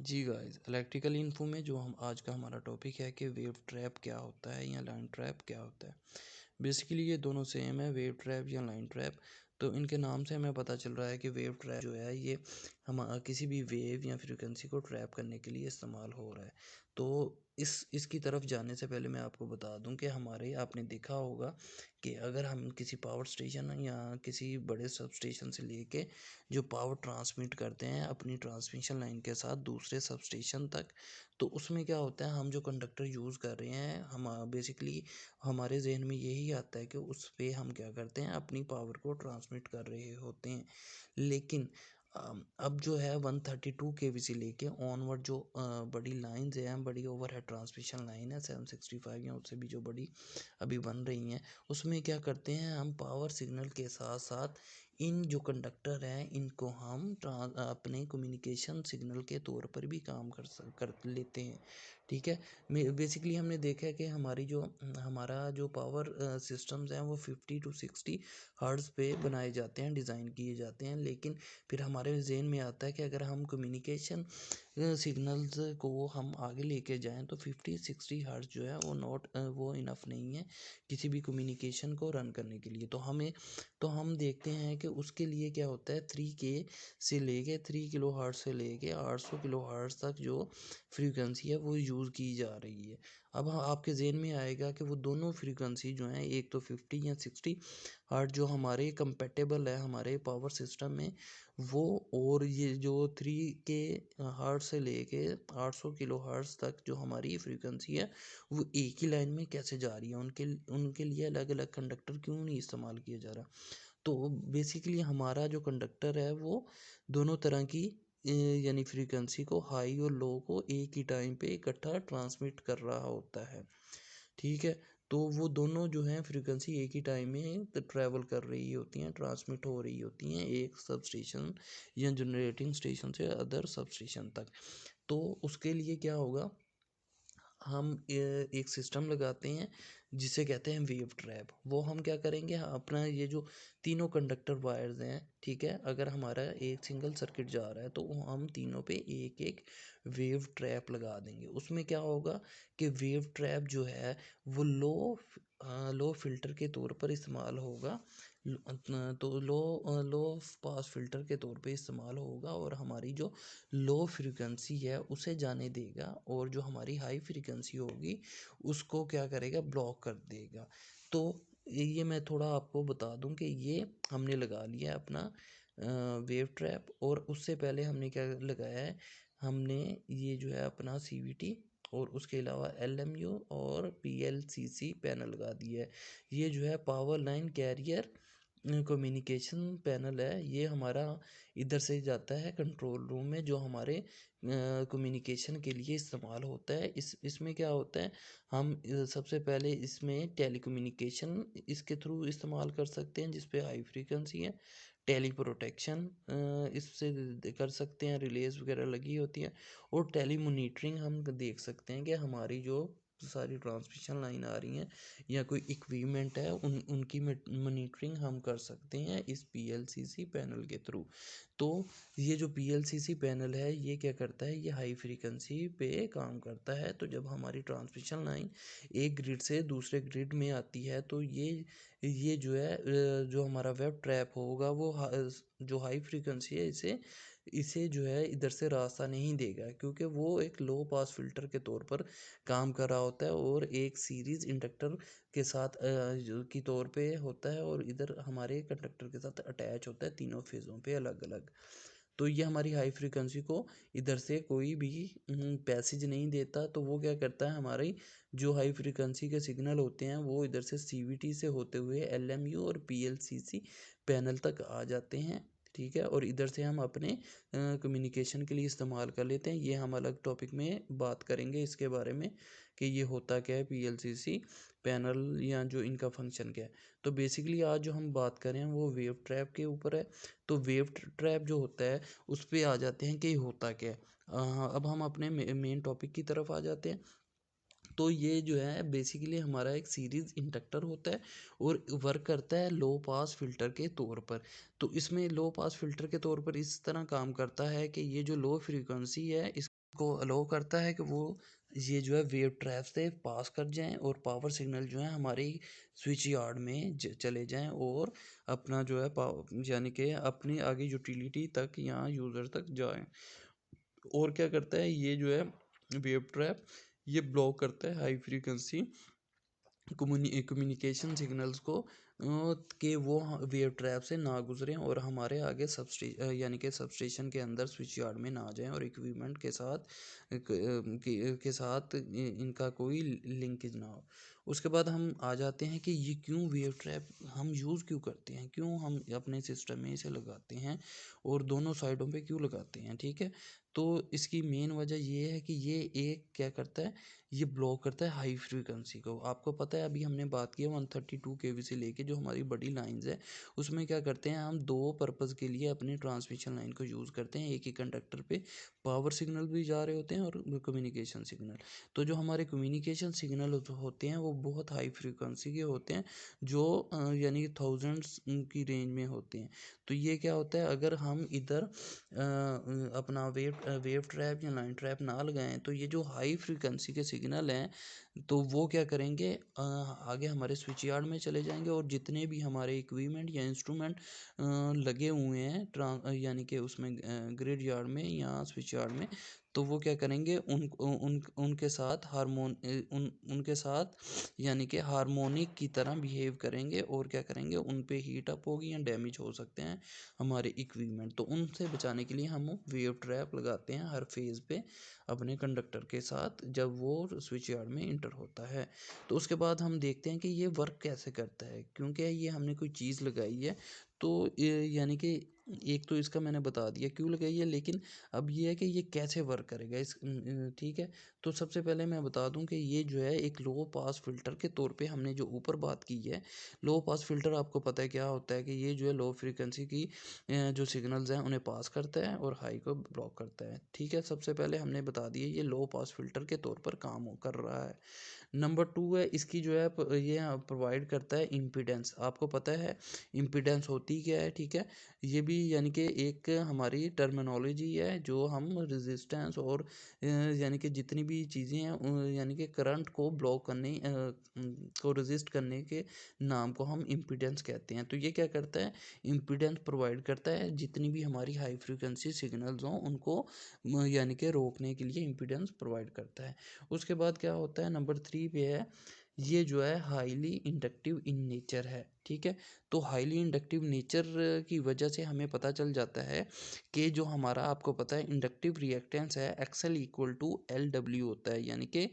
जी guys, electrical info में जो हम आज का हमारा टॉपिक है कि वेव ट्रैप क्या होता है या लाइन ट्रैप क्या होता है। बेसिकली ये दोनों सेम है, वेव ट्रैप या लाइन ट्रैप। तो इनके नाम से हमें पता चल रहा है कि वेव ट्रैप जो है ये हम किसी भी वेव या फ्रीक्वेंसी को ट्रैप करने के लिए इस्तेमाल हो रहा है। तो इसकी तरफ जाने से पहले मैं आपको बता दूं कि हमारे आपने देखा होगा कि अगर हम किसी पावर स्टेशन या किसी बड़े सब स्टेशन से लेके जो पावर ट्रांसमिट करते हैं अपनी ट्रांसमिशन लाइन के साथ दूसरे सब स्टेशन तक, तो उसमें क्या होता है, हम जो कंडक्टर यूज़ कर रहे हैं हम बेसिकली हमारे जहन में यही आता है कि उस पे हम क्या करते हैं, अपनी पावर को ट्रांसमिट कर रहे होते हैं। लेकिन अब जो है 132 केवी से लेके ऑनवर्ड जो बड़ी लाइंस हैं, बड़ी ओवरहेड ट्रांसमिशन लाइन है 765 या उससे भी जो बड़ी अभी बन रही हैं, उसमें क्या करते हैं, हम पावर सिग्नल के साथ साथ इन जो कंडक्टर हैं इनको हम अपने कम्युनिकेशन सिग्नल के तौर पर भी काम कर लेते हैं। ठीक है। बेसिकली हमने देखा है कि हमारा जो पावर सिस्टम्स हैं वो 50 to 60 हर्ट्ज़ पे बनाए जाते हैं, डिज़ाइन किए जाते हैं। लेकिन फिर हमारे ज़हन में आता है कि अगर हम कम्युनिकेशन सिग्नल्स को हम आगे लेके जाएं तो 50-60 हर्ट्ज़ जो है वो इनफ नहीं है किसी भी कम्युनिकेशन को रन करने के लिए। तो हम देखते हैं कि उसके लिए क्या होता है, 3 किलो हर्ट्ज़ से लेके 800 किलो हर्ट्ज़ तक जो फ्रीक्वेंसी है वो यूज़ की जा रही है। अब आपके ज़हन में आएगा कि वो दोनों फ्रीक्वेंसी जो हैं, एक तो 50 या 60 हर्ट्ज़ जो हमारे कंपैटिबल है हमारे पावर सिस्टम में, वो और ये जो 3 के हर्ट्ज़ से लेके 800 किलो हर्ट्ज़ तक जो हमारी फ्रीक्वेंसी है वो एक ही लाइन में कैसे जा रही है, उनके उनके लिए अलग अलग कंडक्टर क्यों नहीं इस्तेमाल किया जा रहा। तो बेसिकली हमारा जो कंडक्टर है वो दोनों तरह की यानी फ्रीक्वेंसी को, हाई और लो को एक ही टाइम पे इकट्ठा ट्रांसमिट कर रहा होता है। ठीक है। तो वो दोनों जो हैं फ्रीक्वेंसी एक ही टाइम में ट्रैवल कर रही होती हैं, ट्रांसमिट हो रही होती हैं एक सब स्टेशन या जनरेटिंग स्टेशन से अदर सब स्टेशन तक। तो उसके लिए क्या होगा, हम एक सिस्टम लगाते हैं जिसे कहते हैं वेव ट्रैप। वो हम क्या करेंगे, अपना ये जो तीनों कंडक्टर वायर्स हैं, ठीक है, अगर हमारा एक सिंगल सर्किट जा रहा है तो हम तीनों पे एक एक वेव ट्रैप लगा देंगे। उसमें क्या होगा कि वेव ट्रैप जो है वो लो फिल्टर के तौर पर इस्तेमाल होगा। तो लो पास फिल्टर के तौर पे इस्तेमाल होगा और हमारी जो लो फ्रीक्वेंसी है उसे जाने देगा, और जो हमारी हाई फ्रीक्वेंसी होगी उसको क्या करेगा, ब्लॉक कर देगा। तो ये मैं थोड़ा आपको बता दूं कि ये हमने लगा लिया है अपना वेव ट्रैप, और उससे पहले हमने क्या लगाया है, हमने ये जो है अपना सीवीटी और उसके अलावा एलएमयू और पीएलसीसी पैनल लगा दिया है। ये जो है power line carrier communication panel है। ये हमारा इधर से जाता है कंट्रोल रूम में, जो हमारे कम्युनिकेशन के लिए इस्तेमाल होता है। इसमें क्या होता है, हम सबसे पहले इसमें टेलीकम्युनिकेशन इसके थ्रू इस्तेमाल कर सकते हैं जिस पे हाई फ्रीक्वेंसी है। टेली प्रोटेक्शन इससे कर सकते हैं, रिलेज वगैरह लगी होती हैं। और टेली मोनीटरिंग हम देख सकते हैं कि हमारी जो सारी ट्रांसमिशन लाइन आ रही हैं या कोई इक्विपमेंट है उनकी मॉनिटरिंग हम कर सकते हैं इस पीएलसीसी पैनल के थ्रू। तो ये जो पीएलसीसी पैनल है ये क्या करता है, ये हाई फ्रीक्वेंसी पे काम करता है। तो जब हमारी ट्रांसमिशन लाइन एक ग्रिड से दूसरे ग्रिड में आती है तो ये जो है जो हमारा वेब ट्रैप होगा वो जो हाई फ्रीक्वेंसी है इसे इसे जो है इधर से रास्ता नहीं देगा, क्योंकि वो एक लो पास फिल्टर के तौर पर काम कर रहा होता है और एक सीरीज इंडक्टर के साथ की तौर पे होता है, और इधर हमारे कंडक्टर के साथ अटैच होता है तीनों फेज़ों पे अलग अलग। तो ये हमारी हाई फ्रीक्वेंसी को इधर से कोई भी पैसेज नहीं देता। तो वो क्या करता है, हमारी जो हाई फ्रीक्वेंसी के सिग्नल होते हैं वो इधर से सीवीटी से होते हुए एलएमयू और पीएलसीसी पैनल तक आ जाते हैं। ठीक है। और इधर से हम अपने कम्युनिकेशन के लिए इस्तेमाल कर लेते हैं। ये हम अलग टॉपिक में बात करेंगे इसके बारे में कि ये होता क्या है पीएलसीसी पैनल या जो इनका फंक्शन क्या है। तो बेसिकली आज जो हम बात कर रहे हैं वो वेव ट्रैप के ऊपर है। तो वेव ट्रैप जो होता है उस पे आ जाते हैं कि ये होता क्या है। अब हम अपने मेन टॉपिक की तरफ आ जाते हैं। तो ये जो है बेसिकली हमारा एक सीरीज इंडक्टर होता है और वर्क करता है लो पास फिल्टर के तौर पर। तो इसमें लो पास फिल्टर के तौर पर इस तरह काम करता है कि ये जो लो फ्रीक्वेंसी है इस को अलाउ करता है कि वो ये जो है वेव ट्रैप से पास कर जाएं और पावर सिग्नल जो है हमारी स्विच यार्ड में चले जाएं और अपना जो है यानी कि अपनी आगे यूटिलिटी तक या यूज़र तक जाएं। और क्या करता है ये जो है वेव ट्रैप, ये ब्लॉक करता है हाई फ्रीक्वेंसी कम्युनिकेशन सिग्नल्स को कि वो वेव ट्रैप से ना गुजरें और हमारे आगे यानी कि सबस्टेशन के अंदर स्विच यार्ड में ना आ जाएं और इक्विपमेंट के साथ के साथ इनका कोई लिंकेज ना हो। उसके बाद हम आ जाते हैं कि ये क्यों वेव ट्रैप हम यूज़ क्यों करते हैं, क्यों हम अपने सिस्टम में इसे लगाते हैं और दोनों साइडों पे क्यों लगाते हैं। ठीक है, तो इसकी मेन वजह ये है कि ये एक क्या करता है, ये ब्लॉक करता है हाई फ्रीक्वेंसी को। आपको पता है अभी हमने बात की है 132 केवी से लेके जो हमारी बड़ी लाइंस है उसमें क्या करते हैं हम दो पर्पज़ के लिए अपनी ट्रांसमिशन लाइन को यूज़ करते हैं। एक ही कंडक्टर पे पावर सिग्नल भी जा रहे होते हैं और कम्युनिकेशन सिग्नल। तो जो हमारे कम्युनिकेशन सिग्नल होते हैं वो बहुत हाई फ्रीक्वेंसी के होते हैं, जो यानी कि थाउजेंड्स की रेंज में होते हैं। तो ये क्या होता है, अगर हम इधर अपना वेव ट्रैप या लाइन ट्रैप ना लगाएं तो ये जो हाई फ्रीक्वेंसी के सिग्नल हैं तो वो क्या करेंगे, आगे हमारे स्विच यार्ड में चले जाएंगे और जितने भी हमारे इक्विपमेंट या इंस्ट्रूमेंट लगे हुए हैं यानी कि उसमें ग्रिड यार्ड में या स्विच यार्ड में, तो वो क्या करेंगे उनके साथ उनके साथ यानी कि हार्मोनिक की तरह बिहेव करेंगे और क्या करेंगे उन पे हीट अप होगी या डैमेज हो सकते हैं हमारे इक्विपमेंट। तो उनसे बचाने के लिए हम वेव ट्रैप लगाते हैं हर फेज़ पे अपने कंडक्टर के साथ जब वो स्विच यार्ड में इंटर होता है। तो उसके बाद हम देखते हैं कि ये वर्क कैसे करता है, क्योंकि ये हमने कोई चीज़ लगाई है तो यानी कि एक तो इसका मैंने बता दिया क्यों लगाई है, लेकिन अब ये है कि ये कैसे वर्क करेगा ठीक है। तो सबसे पहले मैं बता दूं कि ये जो है एक लो पास फिल्टर के तौर पे हमने जो ऊपर बात की है, लो पास फिल्टर आपको पता है क्या होता है कि ये जो है लो फ्रीक्वेंसी की जो सिग्नल्स हैं उन्हें पास करता है और हाई को ब्लॉक करता है। ठीक है, सबसे पहले हमने बता दिया ये लो पास फिल्टर के तौर पर काम कर रहा है। नंबर टू है इसकी जो है ये प्रोवाइड करता है इम्पीडेंस। आपको पता है इम्पीडेंस होती क्या है, ठीक है। ये भी यानी कि एक हमारी टर्मिनोलॉजी है जो हम रेजिस्टेंस और यानी कि जितनी भी चीज़ें हैं यानी कि करंट को ब्लॉक करने को रेजिस्ट करने के नाम को हम इम्पीडेंस कहते हैं। तो ये क्या करता है, इम्पीडेंस प्रोवाइड करता है जितनी भी हमारी हाई फ्रिक्वेंसी सिग्नल्स हों उनको यानी कि रोकने के लिए इम्पीडेंस प्रोवाइड करता है। उसके बाद क्या होता है नंबर थ्री पे है, ये जो है हाईली इंडक्टिव इन नेचर है। ठीक है, तो हाईली इंडक्टिव नेचर की वजह से हमें पता चल जाता है कि जो हमारा आपको पता है इंडक्टिव रिएक्टेंस है XL equal to L W होता है, यानी कि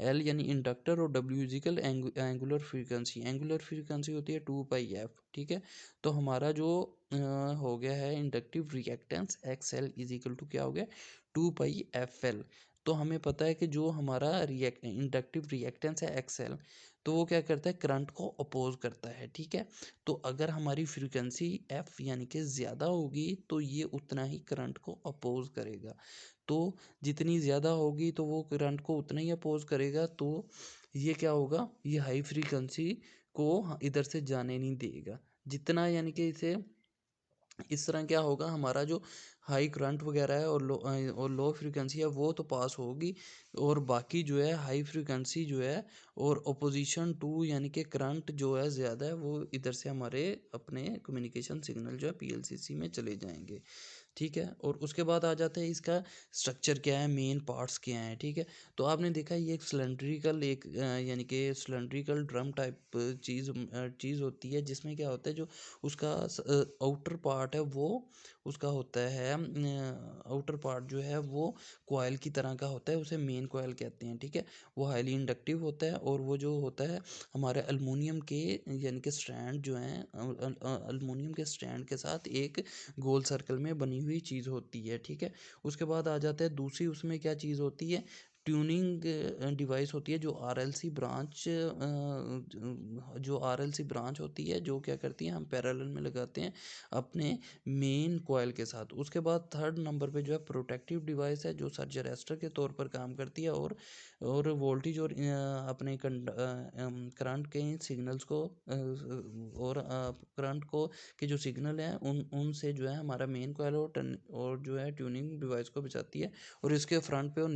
एल यानी इंडक्टर और W is equal angular frequency, angular frequency होती है 2 पाई एफ। ठीक है, तो हमारा जो हो गया है inductive reactance XL is equal to क्या हो गया 2 पाई एफ एल। तो हमें पता है कि जो हमारा इंडक्टिव रिएक्टेंस है एक्सएल, तो वो क्या करता है करंट को अपोज करता है। ठीक है, तो अगर हमारी फ्रीक्वेंसी एफ यानी कि ज़्यादा होगी तो ये उतना ही करंट को अपोज करेगा। तो जितनी ज़्यादा होगी तो वो करंट को उतना ही अपोज करेगा, तो ये क्या होगा, ये हाई फ्रीक्वेंसी को इधर से जाने नहीं देगा। जितना यानी कि इसे इस तरह क्या होगा, हमारा जो हाई करंट वगैरह है और लो फ्रीक्वेंसी है वो तो पास होगी, और बाकी जो है हाई फ्रीक्वेंसी जो है और ओपोजिशन टू यानी कि करंट जो है ज़्यादा है वो इधर से हमारे अपने कम्युनिकेशन सिग्नल जो है पीएलसीसी में चले जाएंगे। ठीक है, और उसके बाद आ जाता है इसका स्ट्रक्चर क्या है, मेन पार्ट्स क्या हैं। ठीक है, तो आपने देखा ये एक सिलेंड्रिकल यानी कि सिलेंड्रिकल ड्रम टाइप चीज़ होती है जिसमें क्या होता है जो उसका आउटर पार्ट है वो उसका होता है, आउटर पार्ट जो है वो कॉइल की तरह का होता है, उसे मेन कॉइल कहते हैं। ठीक है, वो हाईली इंडक्टिव होता है और वो जो होता है हमारे अल्मुनियम के यानी कि स्ट्रैंड जो हैं अल्मुनियम के स्ट्रैंड के साथ एक गोल सर्कल में बनी हुई चीज़ होती है। ठीक है, उसके बाद आ जाता है दूसरी उसमें क्या चीज़ होती है, ट्यूनिंग डिवाइस होती है जो आरएलसी ब्रांच होती है, जो क्या करती है, हम पैरेलल में लगाते हैं अपने मेन कॉइल के साथ। उसके बाद थर्ड नंबर पे जो है प्रोटेक्टिव डिवाइस है, जो सर्ज अरेस्टर के तौर पर काम करती है और वोल्टेज और अपने करंट के सिग्नल्स को और करंट को के जो सिग्नल हैं उनसे जो है हमारा मेन कॉइल और जो है ट्यूनिंग डिवाइस को बचाती है। और इसके फ्रंट पे और